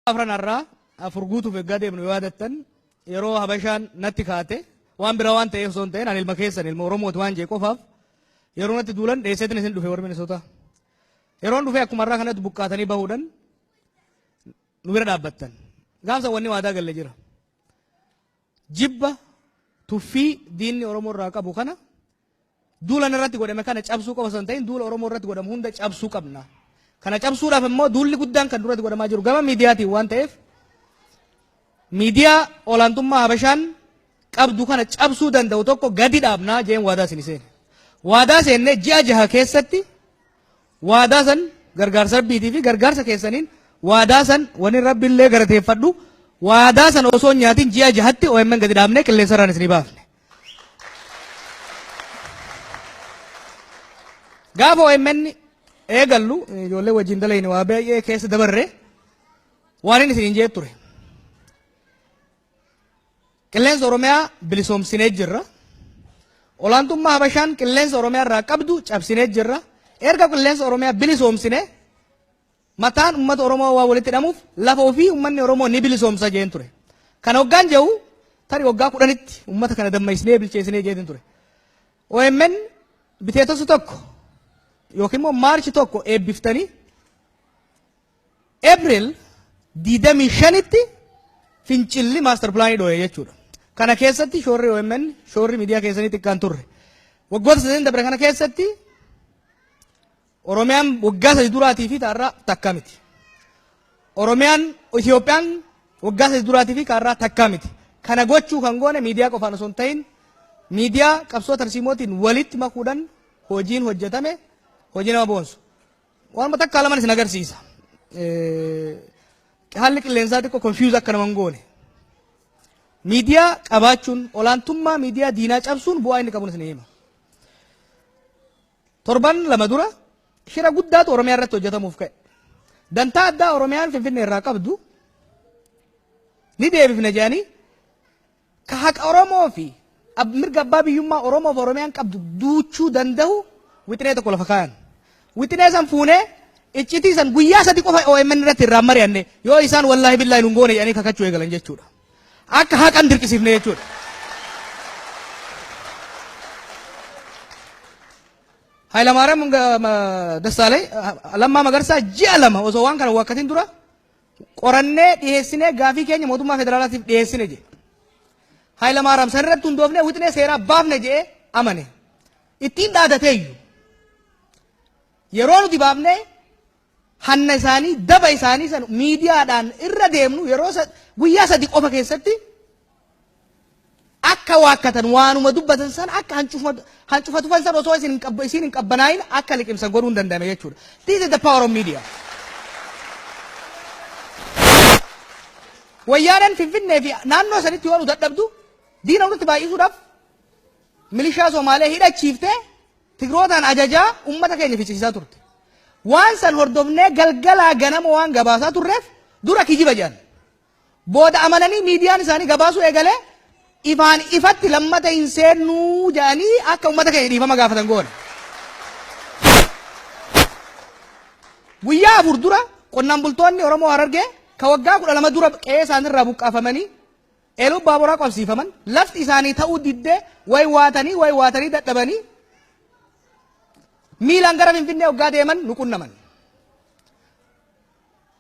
afran arraa afurguutuuf eeggaa deemnu yoo yaadattan yeroo habashaan natti kaate waan biraa waan ta'eef osoo hin ta'in ani ilma keessan ilma Oromooti waan jee qofaaf yeroo natti duulan dheesseetiin isin dhufe warra Minisoota yeroon dhufe akkuma irraa kanatti buqqaatanii bahuudhaan nu bira dhaabbattan gaafsa wanni waadaa galle jira jibba tuffii diinni Oromoo irraa qabu kana duulan irratti godhame kana cabsuu qofa osoo hin ta'in duula Oromoo irratti godhamu hunda cabsuu qabna. Kana cabsuudhaaf immoo duulli guddaan kan duratti godhamaa jiru gama miidiyaatiin waan ta'eef miidiyaa olaantummaa habashaan qabdu kana cabsuu danda'u tokko gadi dhaabnaa jeen waadaa isin seene. Waadaa seennee ji'a jaha keessatti waadaa san gargaarsa rabbiitii fi gargaarsa keessaniin waadaa san wani rabbiillee galateeffadhu waadaa san osoo nyaatiin ji'a jahatti OMN gadi dhaabnee qilleensa irraan isinii baafne. Gaafa OMN eegallu ijoollee wajjin dalayni waa baay'ee keessa dabarre waan inni isin jee ture. Qilleensa Oromiyaa bilisoomsinee jirra. Olaantummaa habashaan qilleensa Oromiyaa irraa qabdu cabsinee jirra. Erga qilleensa Oromiyaa bilisoomsinee mataan uummata Oromoo waa walitti hidhamuuf lafa ofii uummanni Oromoo ni bilisoomsa jeen ture. Kana hoggaan jehu tari waggaa 10tti uummata kana dammaisnee bilcheessinee jeetin ture. OMN biteetosu tokko yookiin immoo maarchi tokko eebbiftanii April 25tti fincilli maaster pilaanii dhooye jechuudha. Kana keessatti shoorri OMN shoorri miidiyaa keessanii xiqqaan turre. Waggoota 8 dabre kana keessatti Oromiyaan waggaa 3 duraatii fi taarraa takka miti. Oromiyaan Itiyoophiyaan waggaa 3 duraatii fi kaarraa takka miti. Kana gochuu kan goone miidiyaa qofaan osoo hin ta'in miidiyaa qabsoo tarsiimootiin walitti makuudhaan hojiin hojjetame hojii nama boonsu. Waan takka lamaan isin agarsiisa. Haalli qilleensaa xiqqoo confuse akka naman goone. Miidiyaa qabaachuun olaantummaa miidiyaa diinaa cabsuun bu'aa inni qabuun isin hima. Torban lama dura shira guddaatu Oromiyaa irratti hojjetamuuf ka'e. Dantaa addaa Oromiyaan Finfinnee irraa qabdu ni deebifne jedhanii ka haqa Oromoo fi mirga abbaa biyyummaa Oromoo fi Oromiyaan qabdu duuchuu danda'u wixinee tokko lafa kaayan. Wixinee san fuunee iccitii san guyyaa 3 qofa OMN irratti irraan mari'anne yoo isaan wallaahi billaahi nun goone jedhanii kakachuu eegalan jechuudha. Akka haqan dirqisiifne jechuudha. Hayilamaariyaam Dassaalay Lammaa Magarsaa ji'a 2 osoo waan kana wakkatiin dura qorannee dhiyeessinee gaafii keenya mootummaa federaalaatiif dhiyeessine jedhe. Hayilamaariyaam san irratti hundoofnee wixinee seeraa baafne jedhee amane. Ittiin dhaadateeyyu. Yeroo nuti baafnee hanna isaanii daba isaanii san miidiyaadhaan irra deemnu yeroo guyyaa 3 qofa keessatti akka waakkatan waanuma dubbatan san akka hancufatu san osoo isin hin qabbanaa'in akka liqimsan godhuu hin danda'ame jechuudha. This is the power of media. Wayyaaneen Finfinnee fi naannoo sanitti yoo nu dadhabdu diina nutti baay'isuudhaaf milishaa Somaalee hidhachiiftee Tigrootaan ajajaa uummata keenya fichisiisaa turte. Waan san hordofnee galgalaa ganama waan gabaasaa turreef dura kijiba jedhan. Booda amananii miidiyaan isaanii gabaasuu eegalee ifaan ifatti lammata hin seennuu jedhanii akka uummata keenya dhiifama gaafatan goone. Guyyaa 4 dura qonnaan bultoonni Oromoo Harargee ka waggaa 12 dura qe'ee isaanirraa buqqaafamanii eeluu baaburaa qabsiifaman lafti isaanii ta'uu diddee way waatanii dadhabanii miilaan gara Finfinnee waggaa deeman nu qunnaman.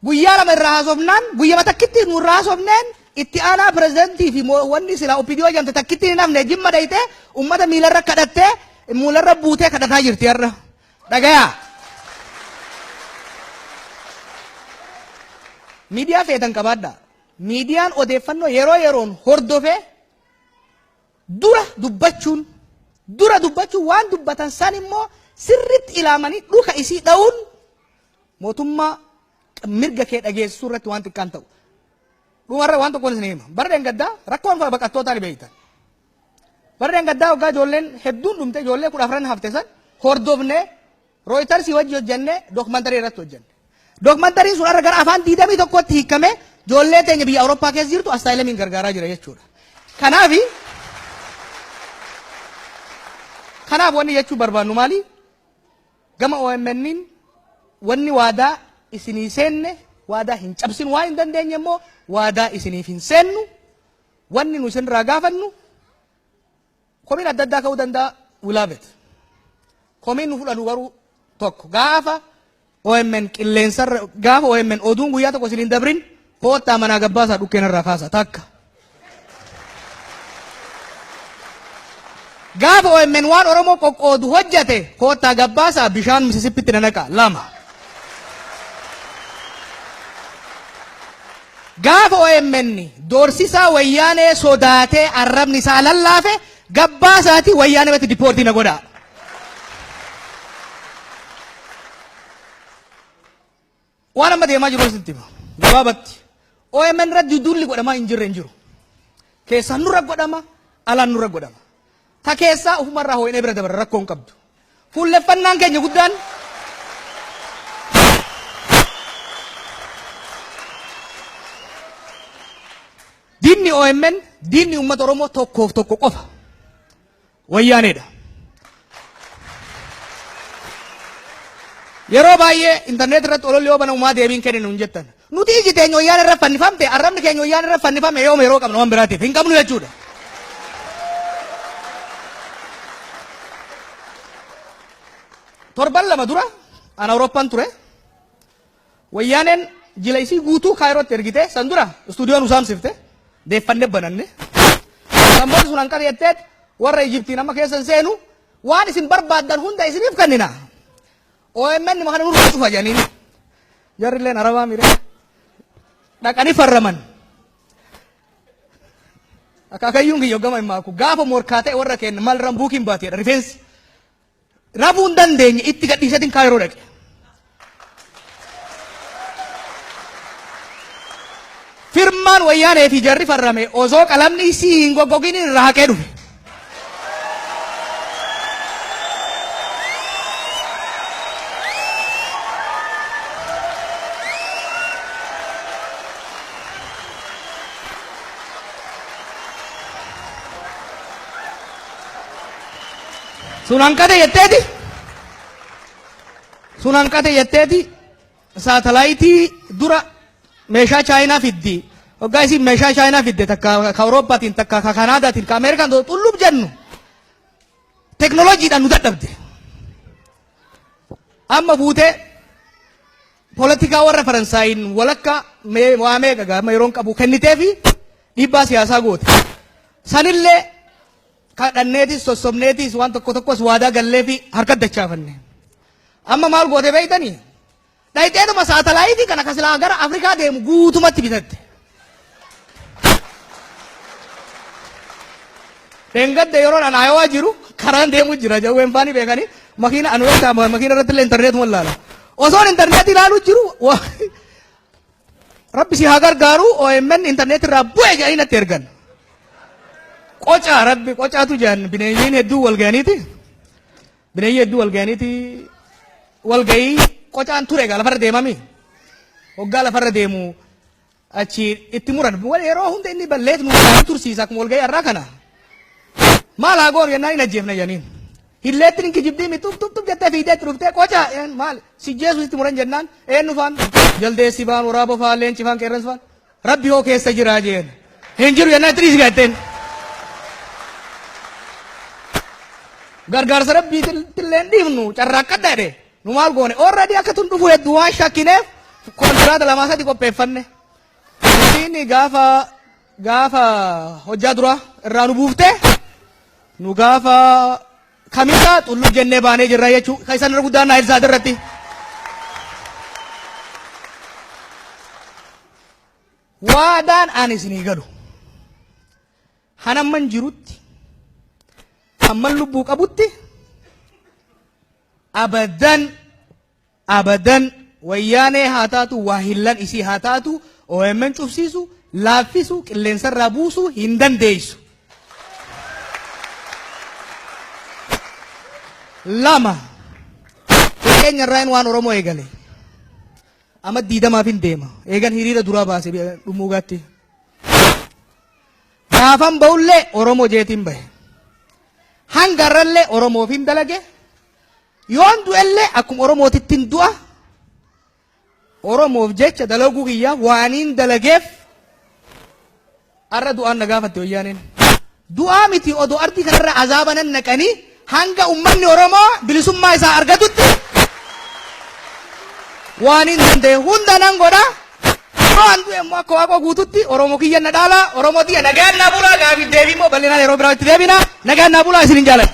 Guyyaa 2 irraa haasofnaan guyyaa takkitti nu irraa haasofneen itti aanaa pirezidantii fi wanni silaa OPDO jedhamte takkitti hin hafne jimma dhayitee uummata miilarra kadhattee muularra buutee kadhataa jirti har'a. Dhagayaa. Miidiyaa feetan qabaadha. Miidiyaan odeeffannoo yeroo yeroon hordofee dura dubbachuun waan dubbatan san immoo sirriitti ilaamanii dhuka isii dha'uun mootummaa mirga kee dhageessisuu irratti waan xiqqaan ta'u. Dhumarra waan tokkoon isin hima. Bara gaddaa rakkoon baqattootaa ni beektan. Bara gaddaa waggaa ijoolleen hedduun dhumte ijoollee 14 hafte san hordofnee Reuters wajji hojjennee dookumantarii irratti hojjenne. Dookumantariin sun irra gara afaan 21tti hiikamee ijoollee teenya biyya Awurooppaa keessa jirtu asaayilamiin gargaaraa jira jechuudha. Kanaaf wanni jechuu barbaannu maali? Gama OMN'n wanni waadaa isinii seenne waadaa hin cabsin waan hin dandeenye immoo waadaa isiniif hin seennu wanni nu isin ragaafannu komiin adda addaa ka'uu danda'a ulaabet komiin nu fudhanu garuu tokko gaafa OMN qilleensarra gaafa OMN oduun guyyaa tokko isiniin dabrin koottaa manaa gabbaasaa dhukkeenarraa kaasa takka. Gaafa OMN waan Oromoo qoqqoodu hojjate koottaa gabbaasaa bishaan Misisippitti nanaqa lama. Gaafa OMN doorsisaa wayyaanee sodaatee arrabni isaa lallaafe gabbaasaati wayyaanee batti dipoortii na godhaa. Waan amma deemaa jiru asitti gabaabatti OMN irratti duulli godhamaa hin jirre hin jiru. Keessaan nurra godhama, alaan nurra godhama. Ta keessaa ufumarraa hoo'inee bira dabara rakkoo hin qabdu. Fuulleffannaan keenya guddaan diinni OMN diinni uummata Oromoo tokkoof tokko qofa wayyaaneedha. Yeroo baay'ee internet irratti ololli yoo banamu maa deebiin kenninu hin jettan. Nuti iji teenya wayyaan irra fannifamte arrabni keenya wayyaan irra fannifame yeroo qabna waan biraatiif hin qabnu jechuudha. Torban lama dura an Awurooppaan ture wayyaaneen jila isii guutuu Kaayirootti ergite san dura istuudiyoon usaamsifte deeffannee bananne samboonni sun hanqar jetteet warra Ijiptiin amma keessan seenu waan isin barbaaddan hunda isiniif kennina. OMN makana nurra cufa jedhaniin jarrilleen arabaa mire dhaqanii farraman akaakayyuun kiyya gama himaaku gaafa morkaa ta'e warra kenna maal rambuukiin baateedha rifeensi rafuu hin dandeenye itti gadhiisatiin Kaayiroo dhaqe. Firmaan wayyaanee fi jarri farrame osoo qalamni isii hin goggogin irraa haqee dhufe. Sunan kate yetteeti saatalaayitii dura meeshaa chaayinaa fiddi hoggaa isin meeshaa chaayinaa fidde takka ka Awurooppaatiin takka ka Kanaadaatiin ka Ameerikaan xullub jennu teknooloojiidhaan nu dadhabde. Amma fuutee poolitikaa warra Faransaayiin walakka waa meeqa gama yeroon qabu kennitee fi dhiibbaa siyaasaa goote. Sanillee kadhanneetis sossobneetis waan tokko tokkos waadaa gallee fi harka dachaafanne. Amma maal goote beeytanii? Dhayiteetuma saatalaayitii kana kasilaa gara Afrikaa deemu guutumatti bitatte. Deengadde yeroo an Ayowaa jiru karaan deemu jira jawween faanii beekanii makiina anu yoo taama makiina irratti illee intarneetuma ilaala. Osoon intarneetii ilaaluu jiru rabbi si haa gargaaru OMN intarneetii irraa bu'e jedhanii natti ergan. Qoca rabbi qocaatu jaan bineeyyiin hedduu wal ga'aniiti. Bineeyyi hedduu wal ga'aniiti wal ga'ii qocaan ture egaa lafarra deemami. Hoggaa lafarra deemu achi itti muran yeroo hunda inni balleet nu tursiisa akkuma wal ga'ii har'aa kana. Maal haa goonu jennaan hin ajjeefna jedhaniin. Hilleetti ninki jibdii mi tuf jettee fiidee itti dhuftee qoca maal si jeesu itti muran jennaan eenyu faan jaldeessi faan waraaba faan leenci faan qeerransi faan rabbi hoo keessa jiraa jeen hin jiru jennaan itti dhiisi gatteen. Gargaarsa rabbii tilleen dhiifnu carraaqqadha jedhe nu maal goone already akka tun dhufu hedduu waan shakkineef kontiraata lamaa sadi qopheeffanne. Inni gaafa hojjaa dura irraa nu buufte nu gaafa kamisaa xullub jennee baanee jirra jechuudha. Kan isaan irra guddaan naa ilsaa irratti. Waadaan ani isinii galu hanamman jirutti amman lubbuu qabutti abadan wayyaanee haa taatu waa hillan isii haa taatu OMN cufsiisu laaffisu qilleensarraa buusu hin dandeessu. Lama keenya irraan waan Oromoo eegale amma diidamaaf hin deema eegan hiriira duraa baase dhumuugaatti gaafan ba'ullee Oromoo jeetiin bahe. Hangarallee Oromoof hin dalage yoon du'ellee akkuma Oromootittiin du'a Oromoof jecha dalaguu kiyya waaniin dalageef arra du'aan nagaafatte wayyaaniin. Du'aa miti odoo ardii kanarra azaabanan naqanii hanga ummanni Oromoo bilisummaa isaa argatutti waaniin danda'e hunda nan godha. Waan du'e immoo akka waaqa guututti Oromoo kiyya na dhaala, Oromoo tiyya nagaan naa bulaa, gaafiif deebii immoo bal'inaan yeroo biraatti deebina, nagaan naa bulaa isinin jaalladha.